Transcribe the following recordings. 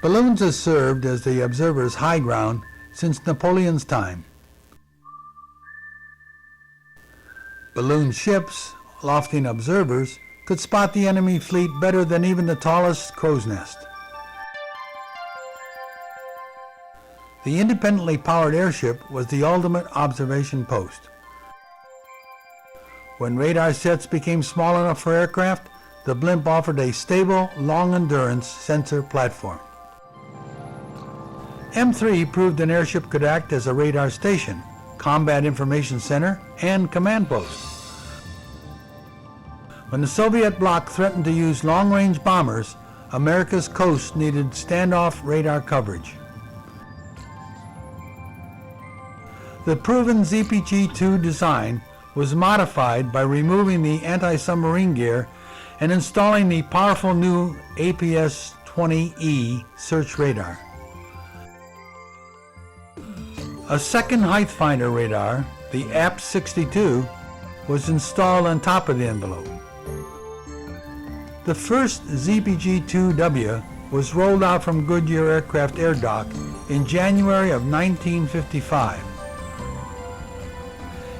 Balloons have served as the observer's high ground since Napoleon's time. Balloon ships, lofting observers, could spot the enemy fleet better than even the tallest crow's nest. The independently powered airship was the ultimate observation post. When radar sets became small enough for aircraft, the blimp offered a stable, long-endurance sensor platform. M3 proved an airship could act as a radar station, combat information center, and command post. When the Soviet bloc threatened to use long-range bombers, America's coast needed standoff radar coverage. The proven ZPG-2 design was modified by removing the anti-submarine gear and installing the powerful new APS-20E search radar. A second height finder radar, the APS-62, was installed on top of the envelope. The first ZPG-2W was rolled out from Goodyear Aircraft Air Dock in January of 1955.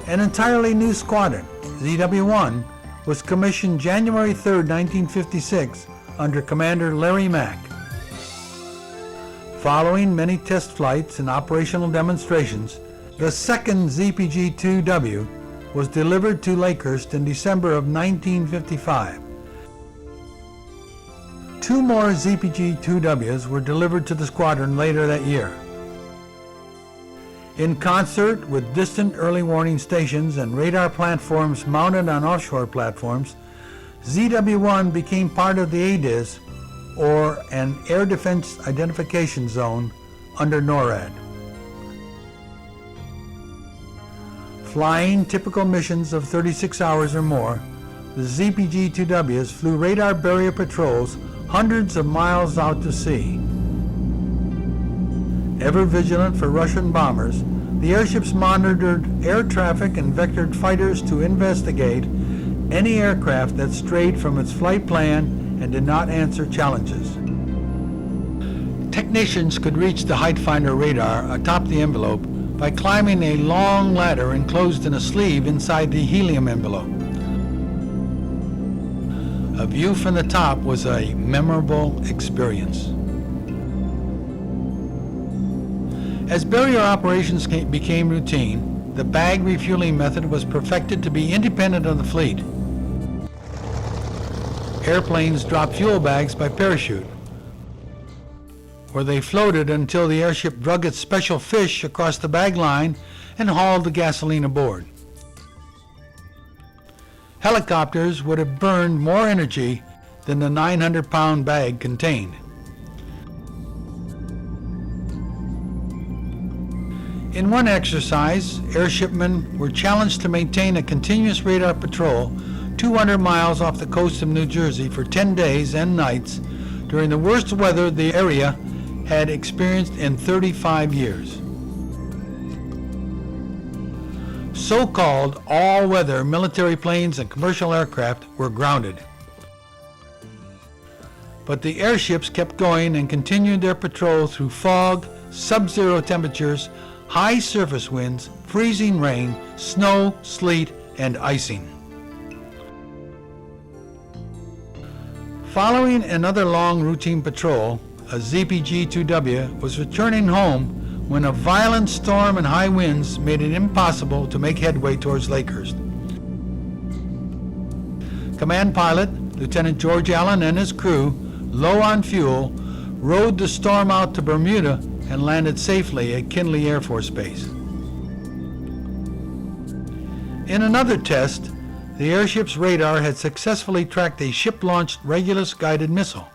An entirely new squadron, ZW-1, was commissioned January 3, 1956 under Commander Larry Mack. Following many test flights and operational demonstrations, the second ZPG-2W was delivered to Lakehurst in December of 1955. Two more ZPG-2Ws were delivered to the squadron later that year. In concert with distant early warning stations and radar platforms mounted on offshore platforms, ZW-1 became part of the ADIZ, or an Air Defense Identification Zone, under NORAD. Flying typical missions of 36 hours or more, the ZPG-2Ws flew radar barrier patrols hundreds of miles out to sea. Ever vigilant for Russian bombers, the airships monitored air traffic and vectored fighters to investigate any aircraft that strayed from its flight plan and did not answer challenges. Technicians could reach the height finder radar atop the envelope by climbing a long ladder enclosed in a sleeve inside the helium envelope. A view from the top was a memorable experience. As barrier operations became routine, the bag refueling method was perfected to be independent of the fleet. Airplanes dropped fuel bags by parachute, where they floated until the airship drug its special fish across the bag line and hauled the gasoline aboard. Helicopters would have burned more energy than the 900-pound bag contained. In one exercise, airshipmen were challenged to maintain a continuous radar patrol 200 miles off the coast of New Jersey for 10 days and nights during the worst weather the area had experienced in 35 years. So-called all-weather military planes and commercial aircraft were grounded. But the airships kept going and continued their patrol through fog, sub-zero temperatures, high surface winds, freezing rain, snow, sleet, and icing. Following another long routine patrol, a ZPG-2W was returning home when a violent storm and high winds made it impossible to make headway towards Lakehurst. Command pilot, Lieutenant George Allen, and his crew, low on fuel, rode the storm out to Bermuda and landed safely at Kinley Air Force Base. In another test, the airship's radar had successfully tracked a ship-launched Regulus guided missile.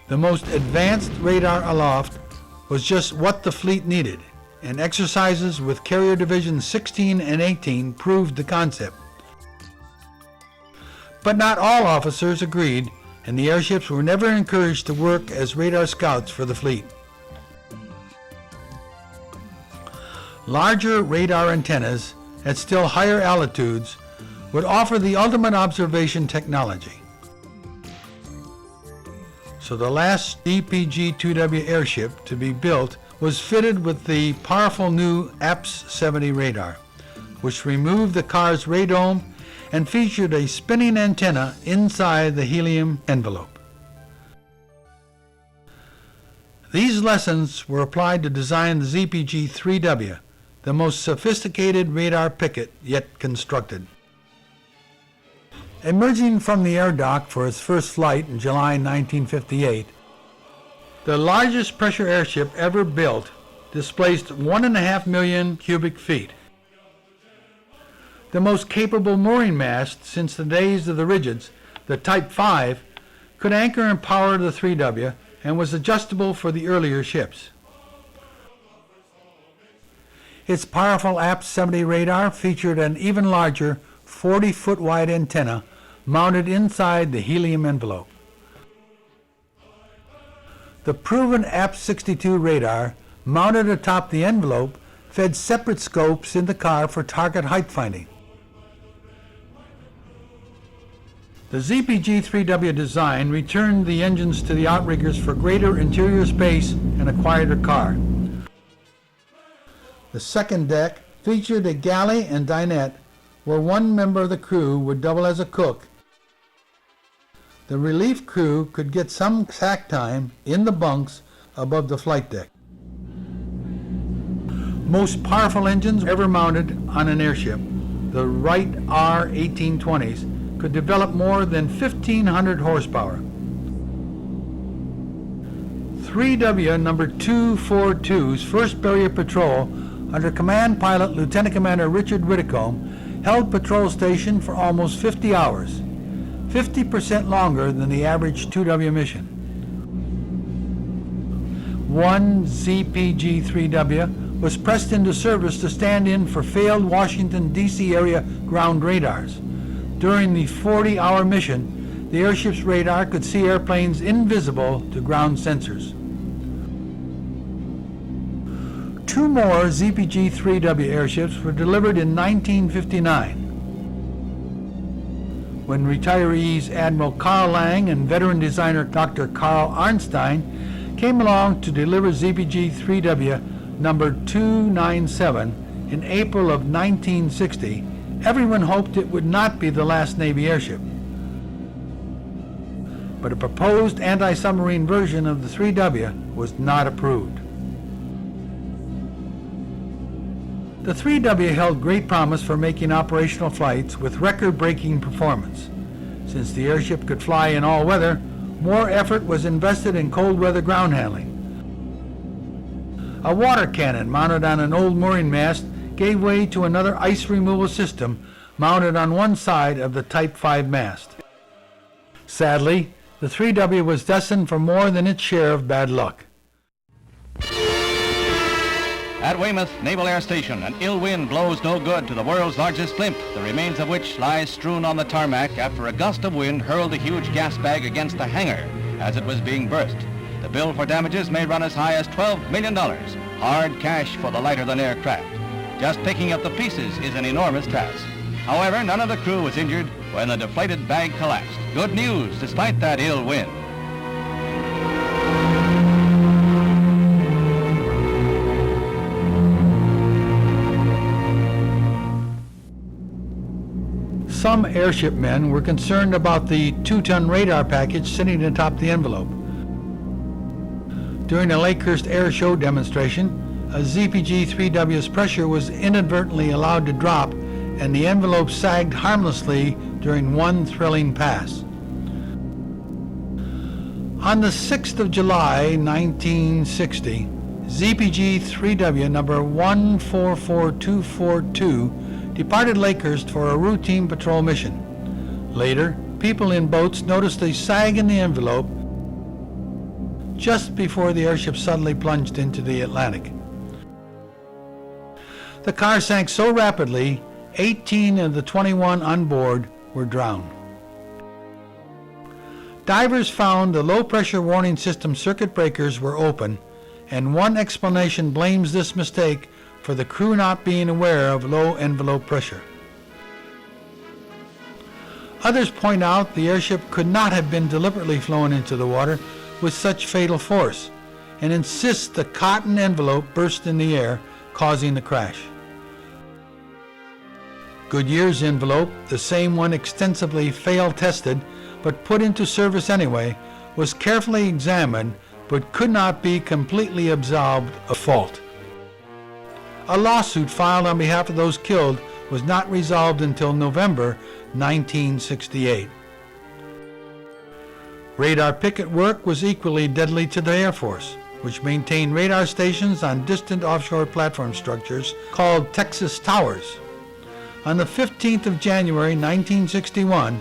The most advanced radar aloft was just what the fleet needed, and exercises with Carrier Divisions 16 and 18 proved the concept. But not all officers agreed, and the airships were never encouraged to work as radar scouts for the fleet. Larger radar antennas at still higher altitudes would offer the ultimate observation technology. so the last DPG-2W airship to be built was fitted with the powerful new APS-70 radar, which removed the car's radome and featured a spinning antenna inside the helium envelope. These lessons were applied to design the ZPG-3W, the most sophisticated radar picket yet constructed. Emerging from the air dock for its first flight in July 1958, the largest pressure airship ever built displaced 1.5 million cubic feet. The most capable mooring mast since the days of the rigids, the Type 5, could anchor and power the 3W and was adjustable for the earlier ships. Its powerful APS-70 radar featured an even larger 40-foot wide antenna mounted inside the helium envelope. The proven APS-62 radar mounted atop the envelope fed separate scopes in the car for target height finding. The ZPG-3W design returned the engines to the outriggers for greater interior space and a quieter car. The second deck featured a galley and dinette where one member of the crew would double as a cook. The relief crew could get some sack time in the bunks above the flight deck. Most powerful engines ever mounted on an airship, the Wright R-1820s, could develop more than 1,500 horsepower. 3W number 242's first barrier patrol under Command Pilot Lieutenant Commander Richard Whitcomb held patrol station for almost 50 hours, 50% longer than the average 2W mission. One ZPG-3W was pressed into service to stand in for failed Washington, D.C. area ground radars. During the 40-hour mission, the airship's radar could see airplanes invisible to ground sensors. Two more ZPG-3W airships were delivered in 1959. When retirees Admiral Carl Lang and veteran designer Dr. Carl Arnstein came along to deliver ZPG-3W number 297 in April of 1960, everyone hoped it would not be the last Navy airship. But a proposed anti-submarine version of the 3W was not approved. The 3W held great promise for making operational flights with record-breaking performance. Since the airship could fly in all weather, more effort was invested in cold weather ground handling. A water cannon mounted on an old mooring mast gave way to another ice removal system mounted on one side of the Type 5 mast. Sadly, the 3W was destined for more than its share of bad luck. At Weymouth Naval Air Station, an ill wind blows no good to the world's largest blimp, the remains of which lies strewn on the tarmac after a gust of wind hurled the huge gas bag against the hangar as it was being burst. The bill for damages may run as high as $12 million, hard cash for the lighter-than-air craft. Just picking up the pieces is an enormous task. However, none of the crew was injured when the deflated bag collapsed. Good news, despite that ill wind. Some airship men were concerned about the 2-ton radar package sitting atop the envelope. During a Lakehurst Air Show demonstration, a ZPG-3W's pressure was inadvertently allowed to drop and the envelope sagged harmlessly during one thrilling pass. On the 6th of July, 1960, ZPG-3W number 144242 departed Lakehurst for a routine patrol mission. Later, people in boats noticed a sag in the envelope just before the airship suddenly plunged into the Atlantic. The car sank so rapidly, 18 of the 21 on board were drowned. Divers found the low-pressure warning system circuit breakers were open, and one explanation blames this mistake for the crew not being aware of low envelope pressure. Others point out the airship could not have been deliberately flown into the water, with such fatal force, and insists the cotton envelope burst in the air, causing the crash. Goodyear's envelope, the same one extensively fail-tested but put into service anyway, was carefully examined but could not be completely absolved of fault. A lawsuit filed on behalf of those killed was not resolved until November 1968. Radar picket work was equally deadly to the Air Force, which maintained radar stations on distant offshore platform structures called Texas Towers. On the 15th of January 1961,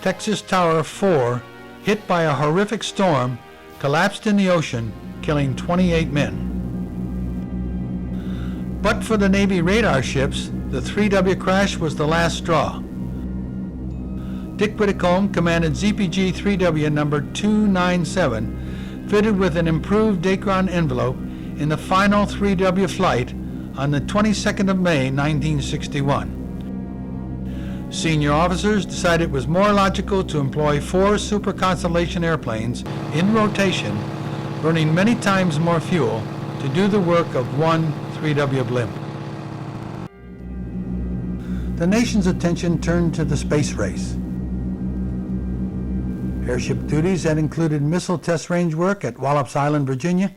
Texas Tower 4, hit by a horrific storm, collapsed in the ocean, killing 28 men. But for the Navy radar ships, the 3W crash was the last straw. Dick Whitcomb commanded ZPG 3W number 297, fitted with an improved Dacron envelope in the final 3W flight on the 22nd of May 1961. Senior officers decided it was more logical to employ 4 Super Constellation airplanes in rotation, burning many times more fuel, to do the work of one 3W blimp. The nation's attention turned to the space race. Airship duties had included missile test range work at Wallops Island, Virginia.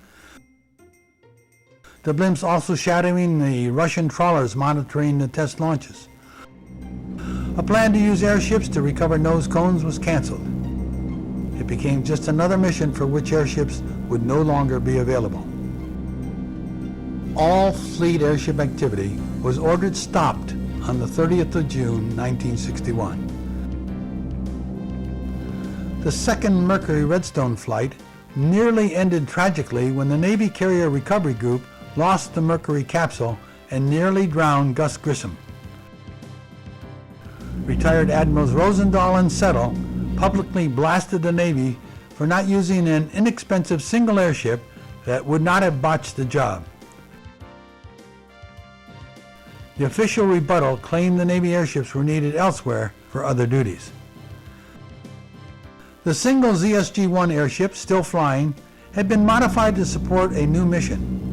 The blimps also shadowing the Russian trawlers monitoring the test launches. A plan to use airships to recover nose cones was canceled. It became just another mission for which airships would no longer be available. All fleet airship activity was ordered stopped on the 30th of June 1961. The second Mercury Redstone flight nearly ended tragically when the Navy Carrier Recovery Group lost the Mercury capsule and nearly drowned Gus Grissom. Retired Admirals Rosendahl and Settle publicly blasted the Navy for not using an inexpensive single airship that would not have botched the job. The official rebuttal claimed the Navy airships were needed elsewhere for other duties. The single ZSG-1 airship, still flying, had been modified to support a new mission.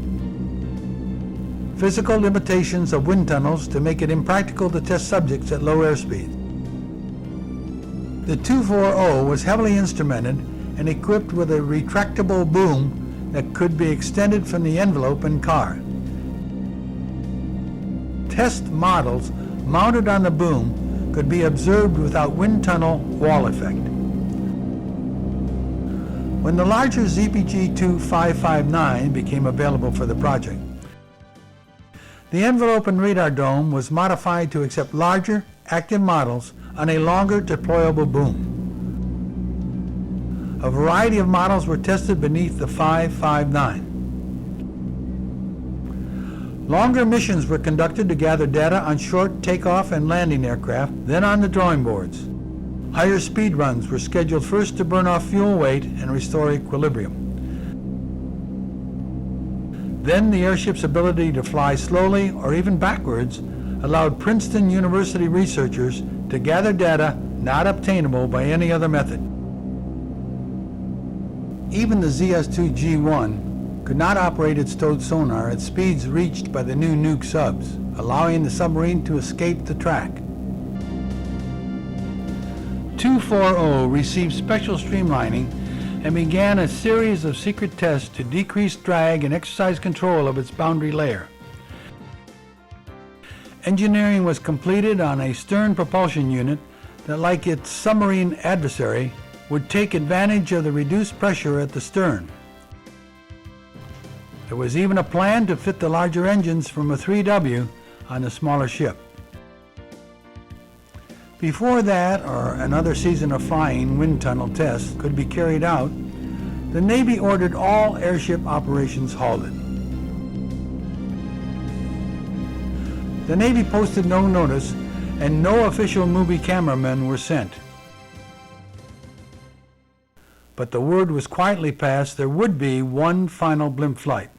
Physical limitations of wind tunnels to make it impractical to test subjects at low airspeed. The 240 was heavily instrumented and equipped with a retractable boom that could be extended from the envelope and car. Test models mounted on the boom could be observed without wind tunnel wall effect. When the larger ZPG-2559 became available for the project, the envelope and radar dome was modified to accept larger, active models on a longer deployable boom. A variety of models were tested beneath the 559. Longer missions were conducted to gather data on short takeoff and landing aircraft, then on the drawing boards. Higher speed runs were scheduled first to burn off fuel weight and restore equilibrium. Then the airship's ability to fly slowly or even backwards allowed Princeton University researchers to gather data not obtainable by any other method. Even the ZS-2G1 could not operate its towed sonar at speeds reached by the new nuke subs, allowing the submarine to escape the track. 240 received special streamlining and began a series of secret tests to decrease drag and exercise control of its boundary layer. Engineering was completed on a stern propulsion unit that, like its submarine adversary, would take advantage of the reduced pressure at the stern. There was even a plan to fit the larger engines from a 3W on the smaller ship. Before that, or another season of flying wind tunnel tests could be carried out, the Navy ordered all airship operations halted. The Navy posted no notice, and no official movie cameramen were sent. But the word was quietly passed there would be one final blimp flight.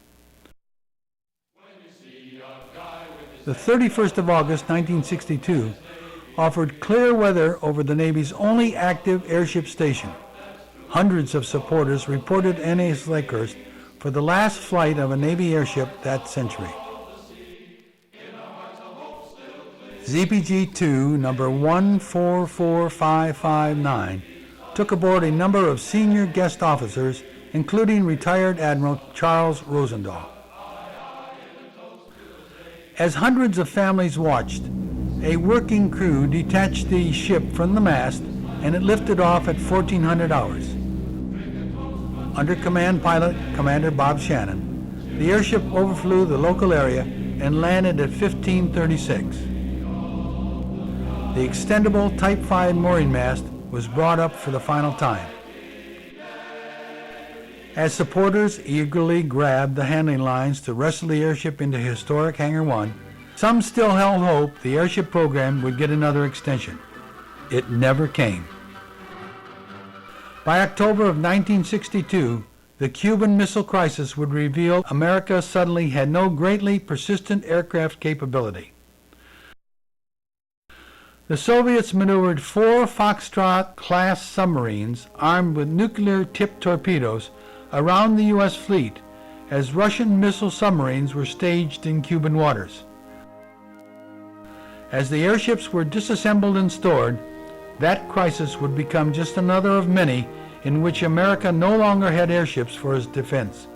The 31st of August, 1962, offered clear weather over the Navy's only active airship station, Hundreds of supporters reported N.A.'s Lakehurst for the last flight of a Navy airship that century. ZPG-2 number 144559 took aboard a number of senior guest officers, including retired Admiral Charles Rosendahl. As hundreds of families watched, a working crew detached the ship from the mast and it lifted off at 1400 hours. Under command pilot Commander Bob Shannon, the airship overflew the local area and landed at 1536. The extendable Type 5 mooring mast was brought up for the final time. As supporters eagerly grabbed the handling lines to wrestle the airship into historic Hangar 1, some still held hope the airship program would get another extension. It never came. By October of 1962, the Cuban Missile Crisis would reveal America suddenly had no greatly persistent aircraft capability. The Soviets maneuvered 4 Foxtrot-class submarines armed with nuclear-tipped torpedoes around the U.S. fleet as Russian missile submarines were staged in Cuban waters. As the airships were disassembled and stored, that crisis would become just another of many in which America no longer had airships for its defense.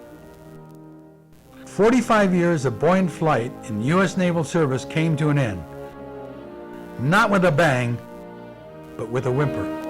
45 years of buoyant flight in U.S. naval service came to an end. Not with a bang, but with a whimper.